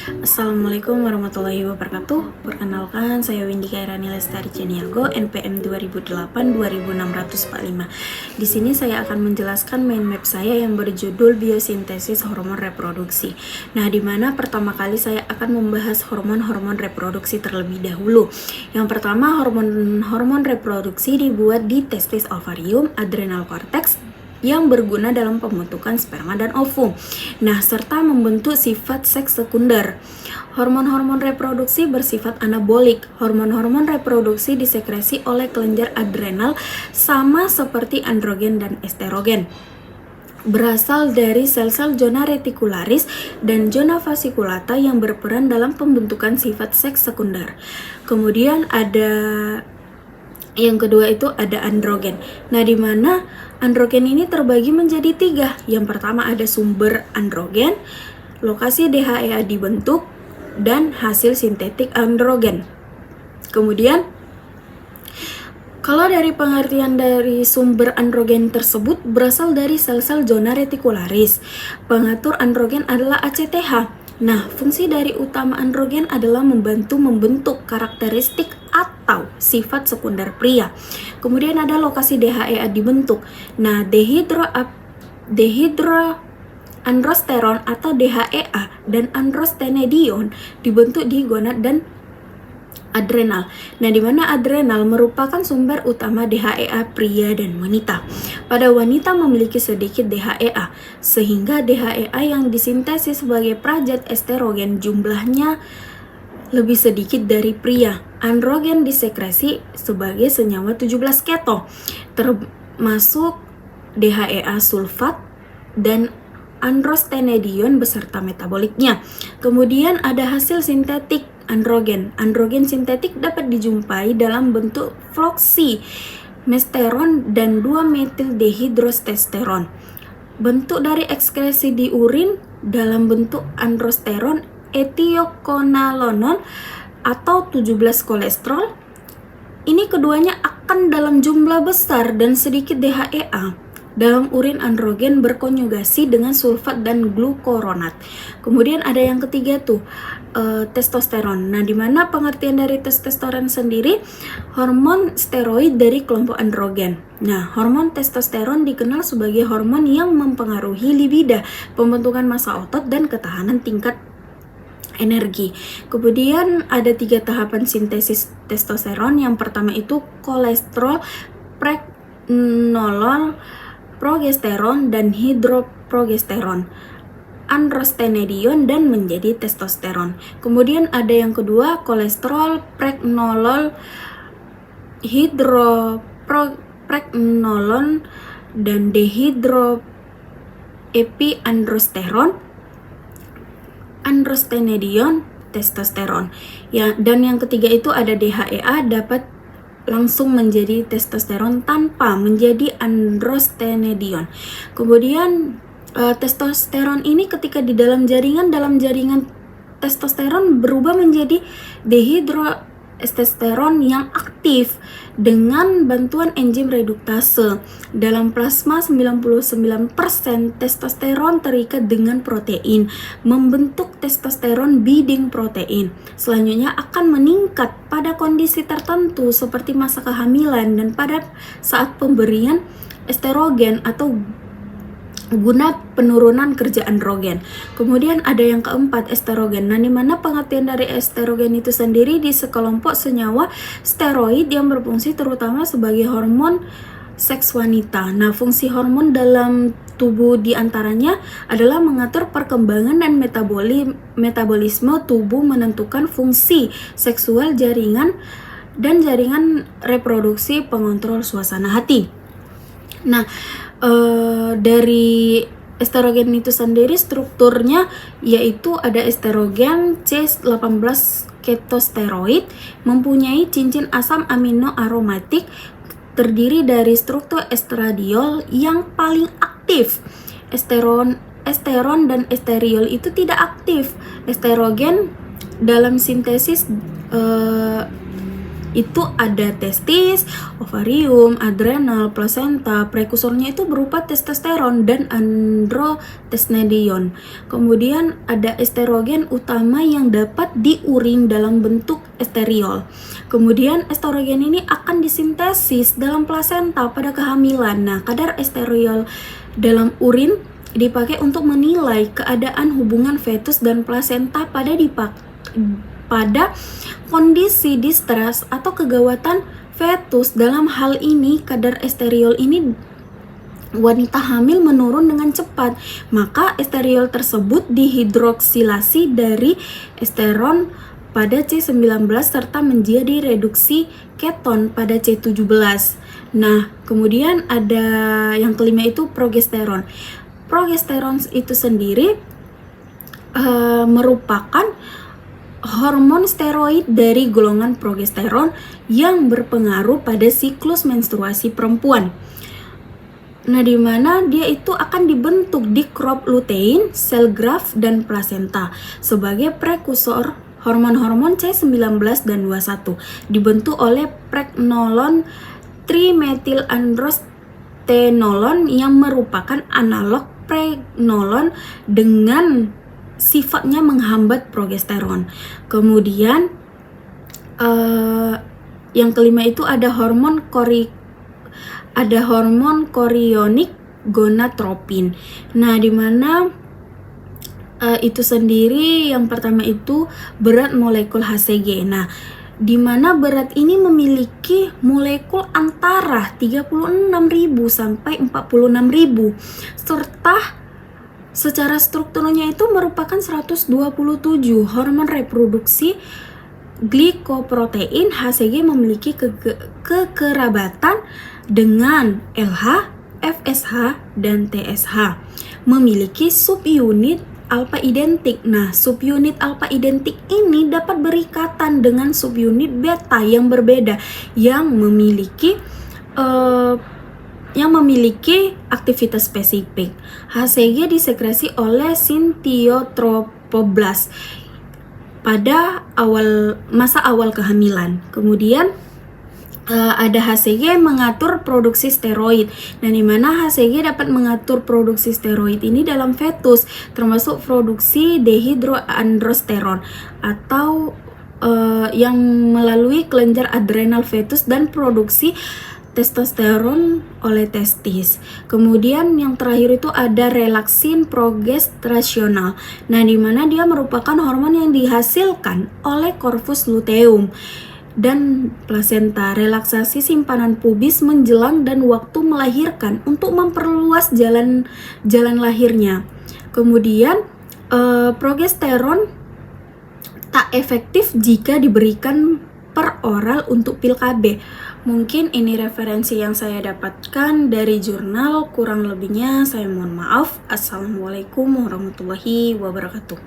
Assalamualaikum warahmatullahi wabarakatuh. Perkenalkan, saya Windy Kairani Lestari Ceniago, NPM 2008-26445. Di sini saya akan menjelaskan mind map saya yang berjudul biosintesis hormon reproduksi. Nah, di mana pertama kali saya akan membahas hormon-hormon reproduksi terlebih dahulu. Yang pertama, hormon reproduksi dibuat di testis, ovarium, adrenal cortex, yang berguna dalam pembentukan sperma dan ovum. Nah, serta membentuk sifat seks sekunder. Hormon-hormon reproduksi bersifat anabolik. Hormon-hormon reproduksi disekresi oleh kelenjar adrenal sama seperti androgen dan estrogen. Berasal dari sel-sel zona reticularis dan zona fasciculata yang berperan dalam pembentukan sifat seks sekunder. Kemudian yang kedua itu ada androgen. Nah, di mana androgen ini terbagi menjadi 3. Yang pertama ada sumber androgen, lokasi DHEA dibentuk, dan hasil sintetik androgen. Kemudian, kalau dari pengertian dari sumber androgen tersebut berasal dari sel-sel zona reticularis. Pengatur androgen adalah ACTH. Nah, fungsi dari utama androgen adalah membantu membentuk karakteristik atau sifat sekunder pria. Kemudian ada lokasi DHEA dibentuk. Nah, dehidroandrosteron atau DHEA dan androstenedion dibentuk di gonad dan adrenal. Nah, di mana adrenal merupakan sumber utama DHEA pria dan wanita. Pada wanita memiliki sedikit DHEA, sehingga DHEA yang disintesis sebagai prajat estrogen jumlahnya lebih sedikit dari pria. Androgen disekresi sebagai senyawa 17 keto, termasuk DHEA sulfat dan androstenedion beserta metaboliknya. Kemudian ada hasil sintetik androgen. Androgen sintetik dapat dijumpai dalam bentuk floximesteron dan 2-metil dehidrotestosteron. Bentuk dari ekskresi di urin dalam bentuk androsteron, ethioconazole atau 17 kolesterol. Ini keduanya akan dalam jumlah besar dan sedikit DHEA dalam urin androgen berkonjugasi dengan sulfat dan glukuronat. Kemudian ada yang ketiga tuh, testosteron. Nah, di mana pengertian dari testosteron sendiri, hormon steroid dari kelompok androgen. Nah, hormon testosteron dikenal sebagai hormon yang mempengaruhi libido, pembentukan massa otot, dan ketahanan tingkat energi. Kemudian ada 3 tahapan sintesis testosteron. Yang pertama itu kolesterol, pregnenolol, progesteron, dan hidroprogesteron, androstenedion, dan menjadi testosteron. Kemudian ada yang kedua, kolesterol, pregnenolol, hidropregnenolon, dan dehidroepiandrosteron, androstenedion, testosteron. Ya, dan yang ketiga itu ada DHEA, dapat langsung menjadi testosteron tanpa menjadi androstenedion. Kemudian testosteron ini ketika di dalam jaringan testosteron berubah menjadi dehidrotestosteron yang aktif dengan bantuan enzim reduktase. Dalam plasma 99% testosteron terikat dengan protein, membentuk testosteron binding protein. Selanjutnya akan meningkat pada kondisi tertentu seperti masa kehamilan dan pada saat pemberian estrogen atau guna penurunan kerja androgen. Kemudian ada yang keempat, estrogen. Nah, di mana pengertian dari estrogen itu sendiri di sekelompok senyawa steroid yang berfungsi terutama sebagai hormon seks wanita. Nah, fungsi hormon dalam tubuh diantaranya adalah mengatur perkembangan dan metabolisme tubuh, menentukan fungsi seksual jaringan dan jaringan reproduksi, pengontrol suasana hati. Nah, dari estrogen itu sendiri strukturnya yaitu ada estrogen C18 ketosteroid, mempunyai cincin asam amino aromatik, terdiri dari struktur estradiol yang paling aktif. Esteron dan esteriol itu tidak aktif. Estrogen dalam sintesis itu ada testis, ovarium, adrenal, plasenta. Prekursornya itu berupa testosteron dan androstenedion. Kemudian ada estrogen utama yang dapat diurin dalam bentuk estriol. Kemudian estrogen ini akan disintesis dalam plasenta pada kehamilan. Nah, kadar estriol dalam urin dipakai untuk menilai keadaan hubungan fetus dan plasenta pada kondisi distress atau kegawatan fetus. Dalam hal ini, kadar estriol ini wanita hamil menurun dengan cepat, maka estriol tersebut dihidroksilasi dari esteron pada C19 serta menjadi reduksi keton pada C17. Nah, kemudian ada yang kelima itu progesteron. Progesteron itu sendiri merupakan hormon steroid dari golongan progesteron yang berpengaruh pada siklus menstruasi perempuan. Nah, di mana dia itu akan dibentuk di crop lutein, sel graft, dan plasenta sebagai prekursor hormon-hormon C19 dan 21, dibentuk oleh pregnolon trimetilandrostenolon yang merupakan analog pregnolon dengan sifatnya menghambat progesteron. Kemudian yang kelima itu ada hormon chorionic gonadotropin. Nah, di mana itu sendiri yang pertama itu berat molekul HCG. Nah, di mana berat ini memiliki molekul antara 36.000 sampai 46.000 serta secara strukturnya itu merupakan 127 hormon reproduksi glikoprotein. HCG memiliki kekerabatan dengan LH, FSH, dan TSH. Memiliki subunit alfa identik. Nah, subunit alfa identik ini dapat berikatan dengan subunit beta yang berbeda yang memiliki aktivitas spesifik. HCG disekresi oleh sintiotropoblast pada masa awal kehamilan. Kemudian ada HCG mengatur produksi steroid. Dan di mana HCG dapat mengatur produksi steroid ini dalam fetus, termasuk produksi dehidroandrosteron atau yang melalui kelenjar adrenal fetus dan produksi testosteron oleh testis. Kemudian yang terakhir itu ada relaksin progestasional. Nah, di mana dia merupakan hormon yang dihasilkan oleh corpus luteum dan plasenta. Relaksasi simpanan pubis menjelang dan waktu melahirkan untuk memperluas jalan lahirnya. Kemudian progesteron tak efektif jika diberikan per oral untuk pil KB. Mungkin ini referensi yang saya dapatkan dari jurnal, kurang lebihnya saya mohon maaf. Assalamualaikum warahmatullahi wabarakatuh.